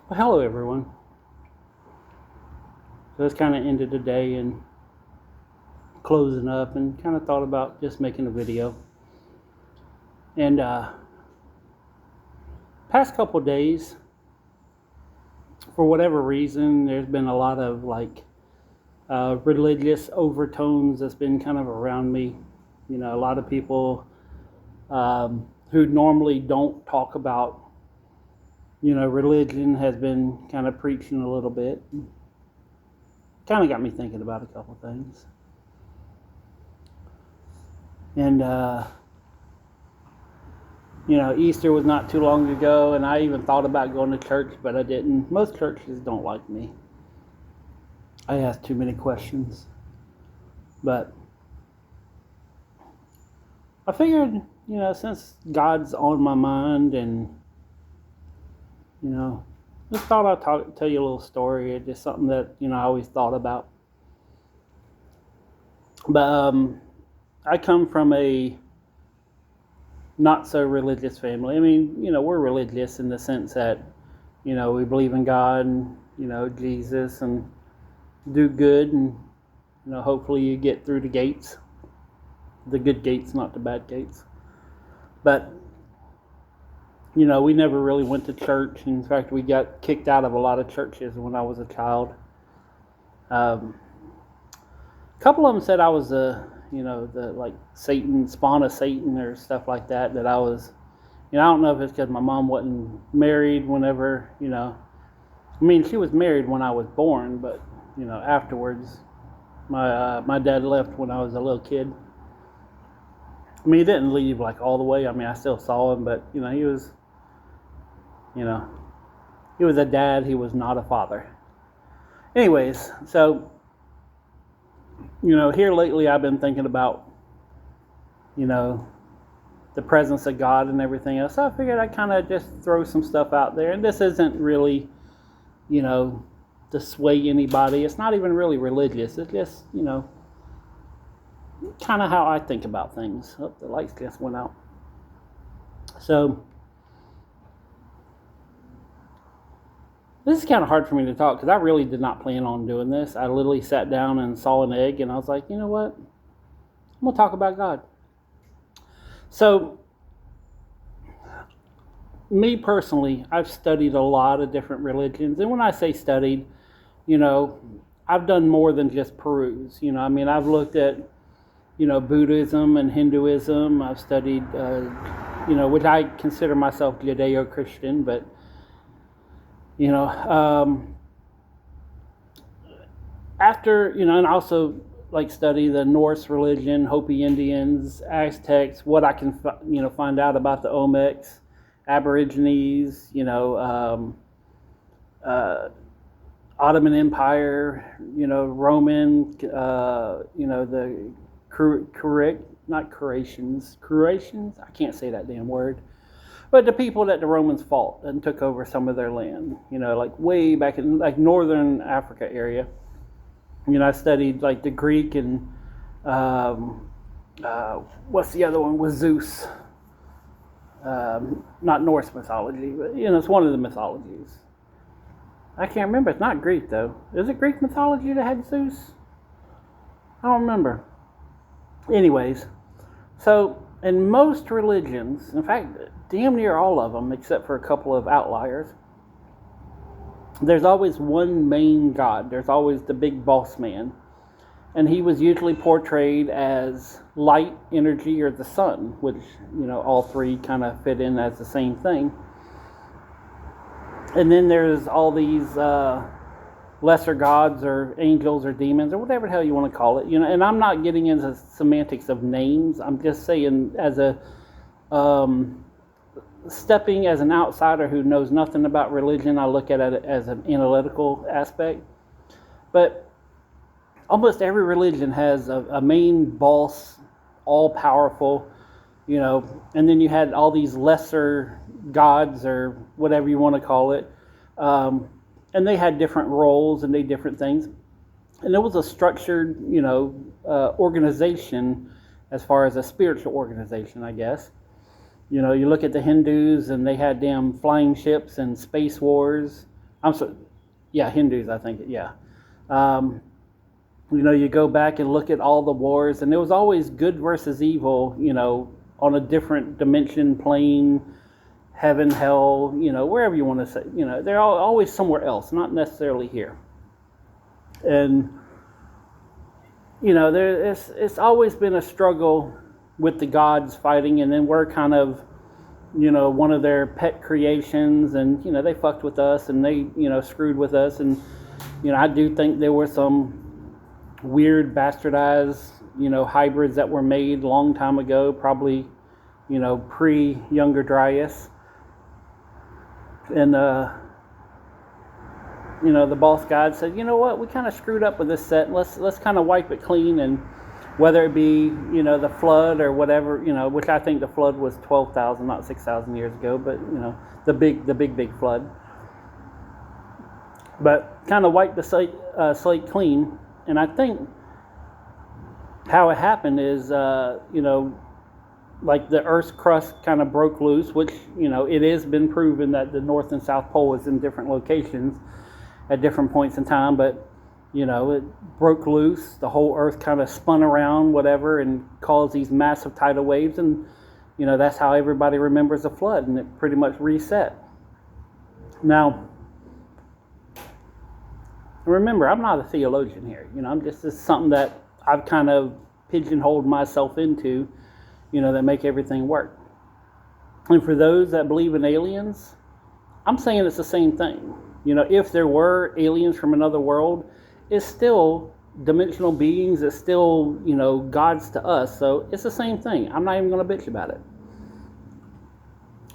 Well, hello everyone. So it's kind of ended the day and closing up, and kind of thought about just making a video. And past couple days, for whatever reason, there's been a lot of religious overtones that's been kind of around me. You know, a lot of people who normally don't talk about religion has been kind of preaching a little bit. Kind of got me thinking about a couple things. And Easter was not too long ago, and I even thought about going to church, but I didn't. Most churches don't like me. I ask too many questions. But I figured, since God's on my mind, and just thought I'd tell you a little story. It's just something that I always thought about. But I come from a not so religious family. I mean, we're religious in the sense that we believe in God and Jesus, and do good, and hopefully you get through the gates, the good gates, not the bad gates. But we never really went to church. In fact, we got kicked out of a lot of churches when I was a child. A couple of them said I was the Satan, spawn of Satan, or stuff like that. That I was, I don't know if it's because my mom wasn't married whenever, I mean, she was married when I was born, but afterwards, my dad left when I was a little kid. I mean, he didn't leave all the way. I mean, I still saw him, but he was, he was a dad. He was not a father. Anyways, so here lately I've been thinking about, the presence of God and everything else. So I figured I'd kind of just throw some stuff out there. And this isn't really, to sway anybody. It's not even really religious. It's just, kind of how I think about things. Oh, the lights just went out. So this is kind of hard for me to talk because I really did not plan on doing this. I literally sat down and saw an egg, and I was like, you know what? I'm going to talk about God. So, me personally, I've studied a lot of different religions. And when I say studied, I've done more than just peruse. I mean, I've looked at, Buddhism and Hinduism. I've studied, which I consider myself Judeo-Christian, but after, and also study the Norse religion, Hopi Indians, Aztecs, what I can, find out about the Olmecs, Aborigines, Ottoman Empire, Roman, the Croatians, I can't say that damn word. But the people that the Romans fought and took over some of their land, way back in northern Africa area. I studied the Greek and what's the other one? Was Zeus. Not Norse mythology, but it's one of the mythologies. I can't remember. It's not Greek though. Is it Greek mythology that had Zeus? I don't remember. Anyways, so in most religions, in fact, damn near all of them, except for a couple of outliers, there's always one main god. There's always the big boss man. And he was usually portrayed as light, energy, or the sun, which, all three kind of fit in as the same thing. And then there's all these lesser gods or angels or demons or whatever the hell you want to call it. And I'm not getting into semantics of names. I'm just saying as a stepping as an outsider who knows nothing about religion, I look at it as an analytical aspect. But almost every religion has a main boss, all-powerful, and then you had all these lesser gods or whatever you want to call it, and they had different roles and they different things. And it was a structured, organization as far as a spiritual organization, I guess. You look at the Hindus and they had damn flying ships and space wars. I'm so, yeah, Hindus, I think, yeah. Um, you go back and look at all the wars, and it was always good versus evil, on a different dimension, plane, heaven, hell, wherever you want to say. They're always somewhere else, not necessarily here. And, it's always been a struggle with the gods fighting, and then we're kind of, one of their pet creations, and, they fucked with us, and they, screwed with us, and, I do think there were some weird bastardized hybrids that were made a long time ago, probably pre Younger Dryas, and the boss god said, you know what, we kind of screwed up with this set, let's kind of wipe it clean. And whether it be the flood or whatever, which I think the flood was 12,000, not 6,000 years ago, but the big flood, but kind of wiped the slate clean. And I think how it happened is, like the Earth's crust kind of broke loose, which, it has been proven that the North and South Pole is in different locations at different points in time, but, it broke loose. The whole Earth kind of spun around, whatever, and caused these massive tidal waves. And, that's how everybody remembers the flood, and it pretty much reset. Now, remember, I'm not a theologian here. This is something that I've kind of pigeonholed myself into, that make everything work. And for those that believe in aliens, I'm saying it's the same thing. If there were aliens from another world, it's still dimensional beings. It's still, gods to us. So it's the same thing. I'm not even going to bitch about it.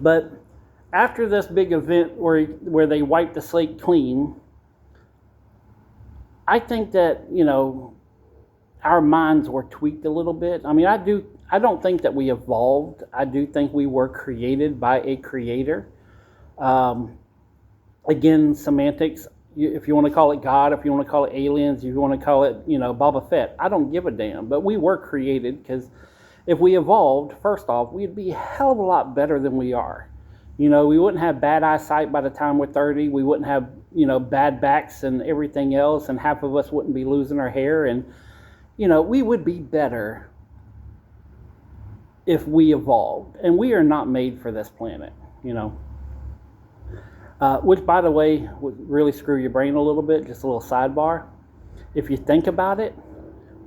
But after this big event where they wiped the slate clean, I think that, our minds were tweaked a little bit. I mean, I don't think that we evolved. I do think we were created by a creator. Again, semantics. If you want to call it God, if you want to call it aliens, if you want to call it, Boba Fett, I don't give a damn. But we were created, because if we evolved, first off, we'd be a hell of a lot better than we are. We wouldn't have bad eyesight by the time we're 30. We wouldn't have, bad backs and everything else, and half of us wouldn't be losing our hair. And, we would be better if we evolved. And we are not made for this planet, which, by the way, would really screw your brain a little bit. Just a little sidebar. If you think about it,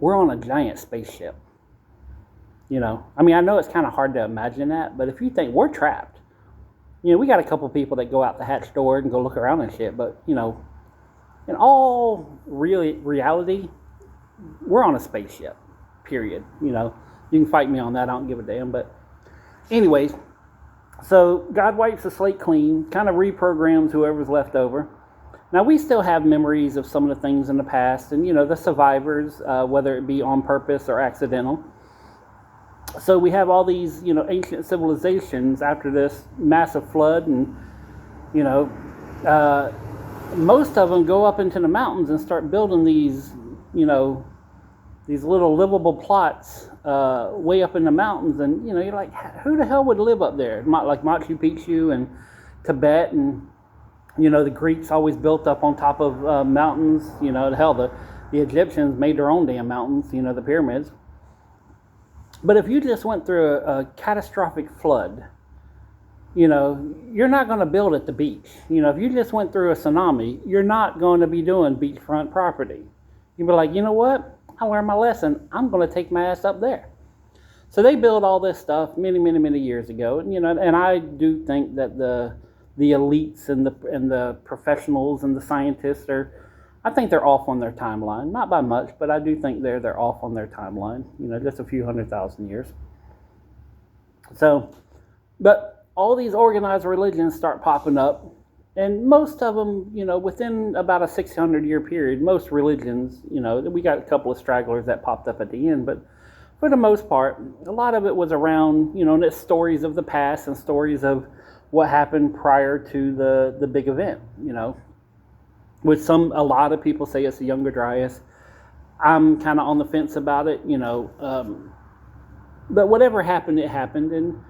we're on a giant spaceship. I know it's kind of hard to imagine that, but if you think we're trapped, we got a couple people that go out the hatch door and go look around and shit, but, in all reality, we're on a spaceship, period. You can fight me on that, I don't give a damn, but anyways, so God wipes the slate clean, kind of reprograms whoever's left over. Now, we still have memories of some of the things in the past, and, the survivors, whether it be on purpose or accidental. So we have all these, ancient civilizations after this massive flood, and, most of them go up into the mountains and start building these, these little livable plots way up in the mountains. And, you're like, who the hell would live up there? Like Machu Picchu and Tibet, and, the Greeks always built up on top of mountains. The Egyptians made their own damn mountains, the pyramids. But if you just went through a catastrophic flood, you're not going to build at the beach. If you just went through a tsunami, you're not going to be doing beachfront property. You'd be like, you know what? I learned my lesson. I'm going to take my ass up there. So they built all this stuff many, many, many years ago. And I do think that the elites and the professionals and the scientists I think they're off on their timeline. Not by much, but I do think they're off on their timeline. Just a few 100,000 years. So, but all these organized religions start popping up, and most of them, within about a 600-year period, most religions, we got a couple of stragglers that popped up at the end, but for the most part, a lot of it was around, and it's stories of the past and stories of what happened prior to the big event, With a lot of people say it's the Younger Dryas. I'm kind of on the fence about it, but whatever happened, it happened. And,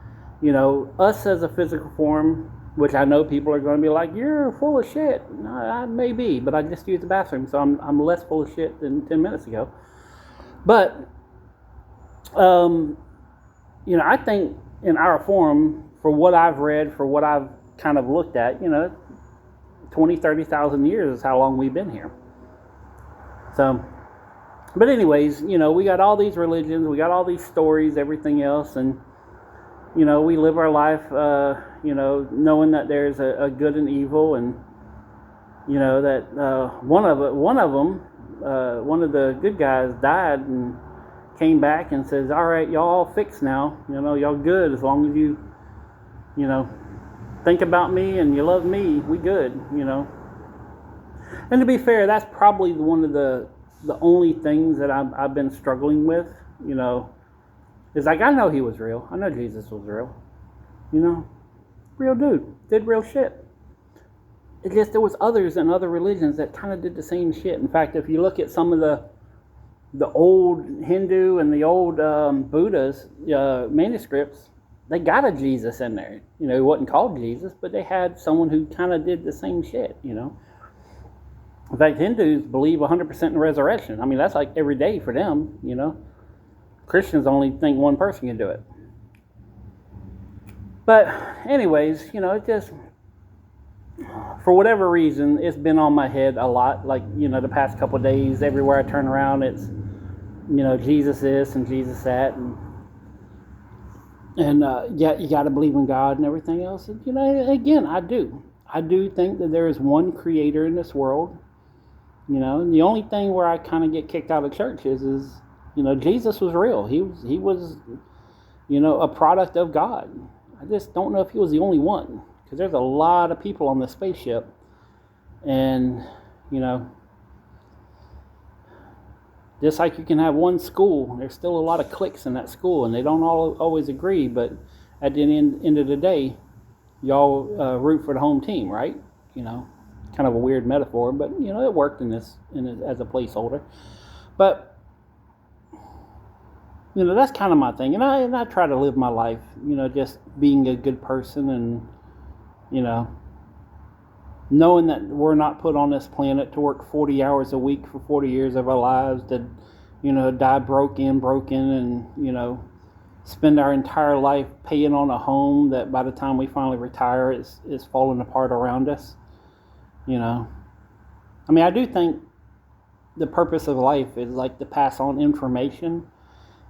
us as a physical form, which I know people are going to be like, "You're full of shit." I may be, but I just used the bathroom, so I'm less full of shit than 10 minutes ago. But I think in our forum, for what I've read, for what I've kind of looked at, 20, 30,000 years is how long we've been here. So, but anyways, we got all these religions, we got all these stories, everything else, and we live our life, knowing that there's a good and evil, and that one of them, one of the good guys died and came back and says, "All right, y'all fixed now. Y'all good as long as you, think about me and you love me. We good. And to be fair, that's probably one of the only things that I've been struggling with. Is like, I know he was real. I know Jesus was real. Real dude, did real shit. It just, there was others in other religions that kind of did the same shit. In fact, if you look at some of the old Hindu and the old Buddha's manuscripts, they got a Jesus in there. He wasn't called Jesus, but they had someone who kind of did the same shit, In fact, Hindus believe 100% in resurrection. I mean, that's like every day for them, Christians only think one person can do it. But anyways, it just, for whatever reason, it's been on my head a lot. Like, the past couple of days, everywhere I turn around, it's, Jesus this and Jesus that. And yeah, you got to believe in God and everything else. And, again, I do. I do think that there is one creator in this world. And the only thing where I kind of get kicked out of church is Jesus was real. He was, a product of God. I just don't know if he was the only one, because there's a lot of people on the spaceship, and just like you can have one school, there's still a lot of cliques in that school, and they don't all always agree. But at the end of the day, y'all root for the home team, right? Kind of a weird metaphor, but it worked as a placeholder. But that's kind of my thing, and I try to live my life, just being a good person, and knowing that we're not put on this planet to work 40 hours a week for 40 years of our lives, to die broken, and spend our entire life paying on a home that by the time we finally retire is falling apart around us. I mean, I do think the purpose of life is like to pass on information.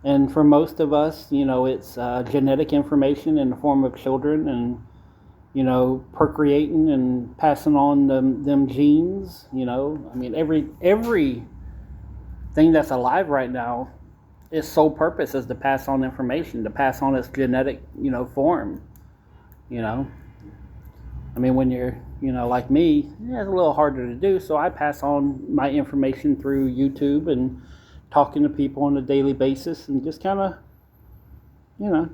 And for most of us, it's genetic information in the form of children, and, procreating and passing on them genes. I mean, every thing that's alive right now, its sole purpose is to pass on information, to pass on its genetic, form. I mean, when you're, like me, it's a little harder to do. So I pass on my information through YouTube and talking to people on a daily basis, and just kind of,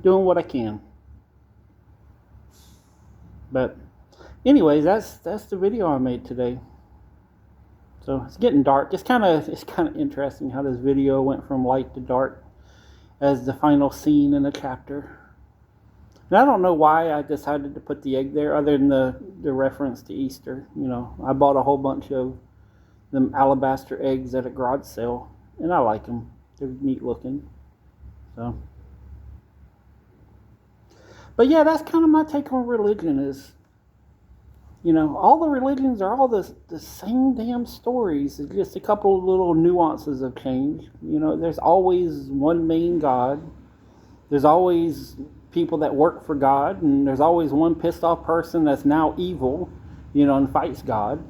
doing what I can. But anyways, that's the video I made today. So it's getting dark. It's kind of interesting how this video went from light to dark as the final scene in the chapter. And I don't know why I decided to put the egg there, other than the reference to Easter. I bought a whole bunch of them alabaster eggs at a garage sale, and I like them. They're neat looking. So, but yeah, that's kind of my take on religion. Is all the religions are all the same damn stories. It's just a couple of little nuances have changed. There's always one main God. There's always people that work for God, and there's always one pissed off person that's now evil, and fights God.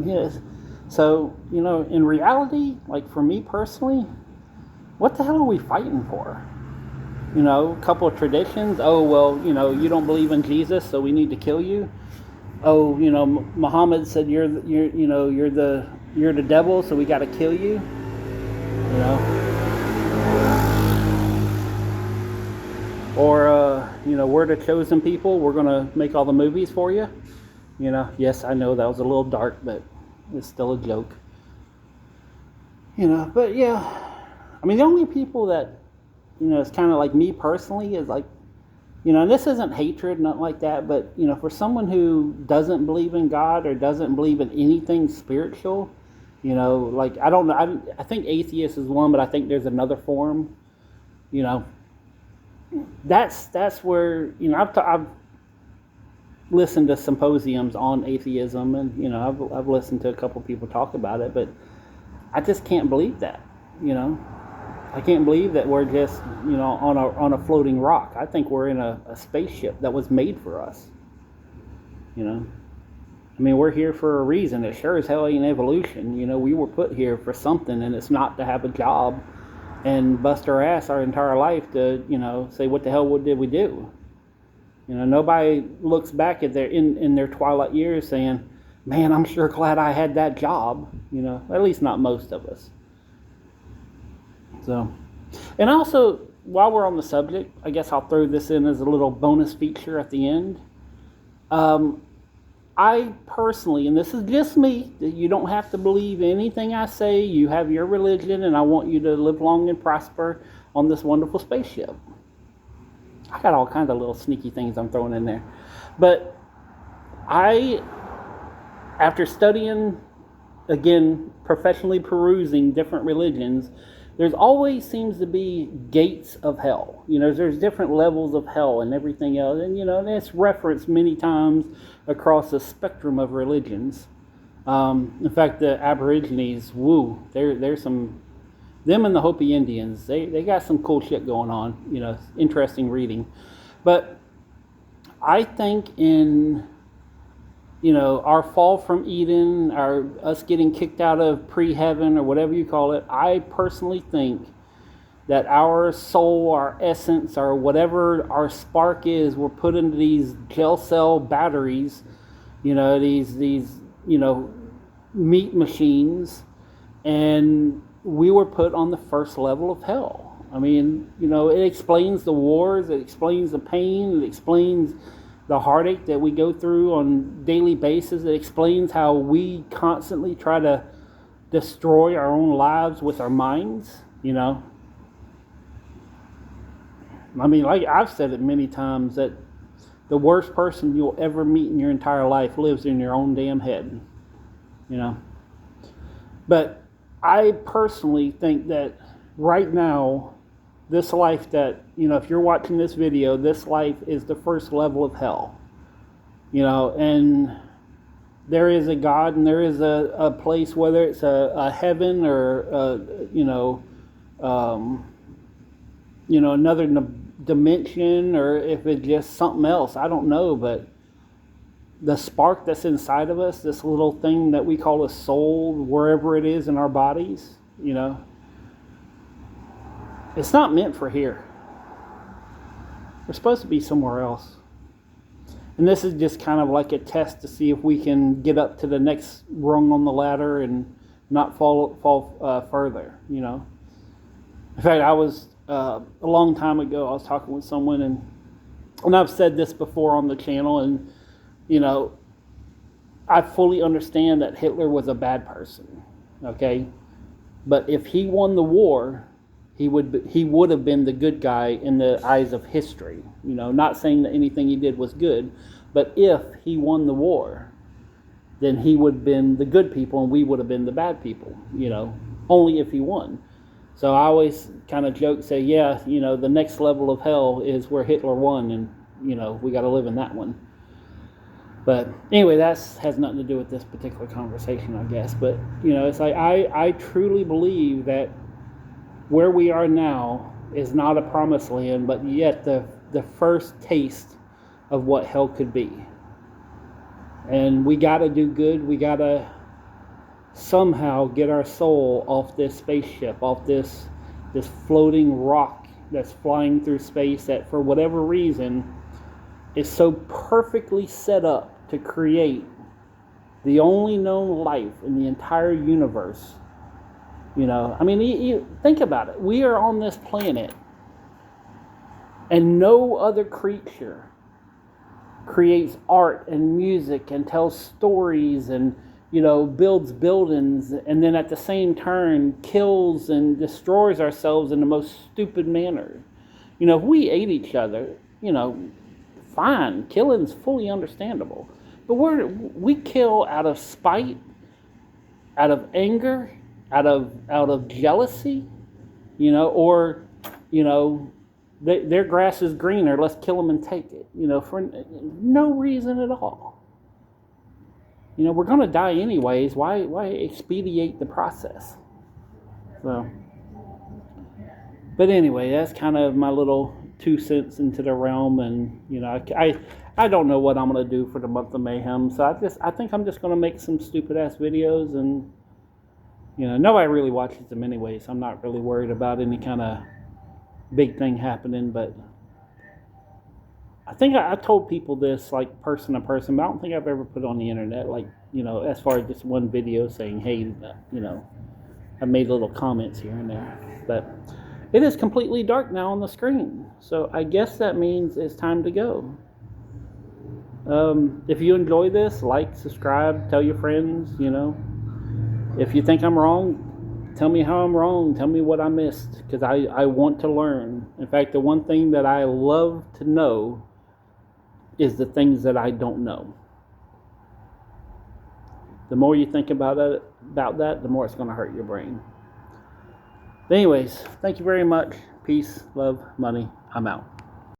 Yes. So, in reality, like for me personally, what the hell are we fighting for? A couple of traditions. Oh, well, you don't believe in Jesus, so we need to kill you. Oh, Muhammad said you're the devil, so we got to kill you. Or, we're the chosen people. We're going to make all the movies for you. Yes, I know that was a little dark, but it's still a joke. But yeah. I mean, the only people that, it's kind of like me personally is like, And this isn't hatred, nothing like that, but, for someone who doesn't believe in God or doesn't believe in anything spiritual, like, I don't know, I think atheist is one, but I think there's another form, that's where, I've listened to symposiums on atheism, and, I've listened to a couple people talk about it, but I just can't believe that, I can't believe that we're just, on a floating rock. I think we're in a spaceship that was made for us. We're here for a reason. It sure as hell ain't evolution. We were put here for something, and it's not to have a job and bust our ass our entire life to, say, what the hell did we do? Nobody looks back at in their twilight years saying, man, I'm sure glad I had that job. At least not most of us. So, and also, while we're on the subject, I guess I'll throw this in as a little bonus feature at the end. I personally, and this is just me, you don't have to believe anything I say. You have your religion, and I want you to live long and prosper on this wonderful spaceship. I got all kinds of little sneaky things I'm throwing in there. But after studying, again, professionally perusing different religions, there's always seems to be gates of hell. There's different levels of hell and everything else. And, it's referenced many times across the spectrum of religions. In fact, the Aborigines, there's some, them and the Hopi Indians, they got some cool shit going on, interesting reading. But I think in, our fall from Eden, us getting kicked out of pre-heaven or whatever you call it, I personally think that our soul, our essence, or whatever our spark is, we're put into these gel cell batteries, these meat machines, and we were put on the first level of hell. It explains the wars, it explains the pain, it explains the heartache that we go through on a daily basis. It explains how we constantly try to destroy our own lives with our minds, like I've said it many times, that the worst person you'll ever meet in your entire life lives in your own damn head, But I personally think that right now, this life that, if you're watching this video, this life is the first level of hell. And there is a God, and there is a place, whether it's a heaven or, another dimension, or if it's just something else, I don't know. But the spark that's inside of us, this little thing that we call a soul, wherever it is in our bodies, it's not meant for here. We're supposed to be somewhere else. And this is just kind of like a test to see if we can get up to the next rung on the ladder and not fall further, In fact, I was, a long time ago, I was talking with someone, and I've said this before on the channel, and, I fully understand that Hitler was a bad person, okay? But if he won the war, he would have been the good guy in the eyes of history. Not saying that anything he did was good, but if he won the war, then he would have been the good people and we would have been the bad people, only if he won. So I always kind of joke, say, yeah, the next level of hell is where Hitler won, and, we got to live in that one. But anyway, that has nothing to do with this particular conversation, I guess. But, it's like I truly believe that where we are now is not a promised land, but yet the first taste of what hell could be. And we got to do good. We got to somehow get our soul off this spaceship, off this floating rock that's flying through space, that for whatever reason is so perfectly set up to create the only known life in the entire universe. You think about it. We are on this planet, and no other creature creates art and music and tells stories and, builds buildings, and then at the same turn kills and destroys ourselves in the most stupid manner. If we ate each other, you know, fine. Killing's fully understandable. But we kill out of spite, out of anger, out of jealousy, or, their grass is greener. Let's kill them and take it. For no reason at all. We're going to die anyways. Why expedite the process? So, but anyway, that's kind of my little 2 cents into the realm, and I don't know what I'm going to do for the month of Mayhem. So I think I'm just going to make some stupid ass videos, and nobody really watches them anyway. So I'm not really worried about any kind of big thing happening. But I think I told people this like person to person, but I don't think I've ever put it on the internet, like, as far as just one video saying, hey, I made little comments here and there. But it is completely dark now on the screen, so I guess that means it's time to go. If you enjoy this, like, subscribe, tell your friends. If you think I'm wrong, tell me how I'm wrong. Tell me what I missed, because I want to learn. In fact, the one thing that I love to know is the things that I don't know. The more you think about that, the more it's going to hurt your brain. But anyways, thank you very much. Peace, love, money. I'm out.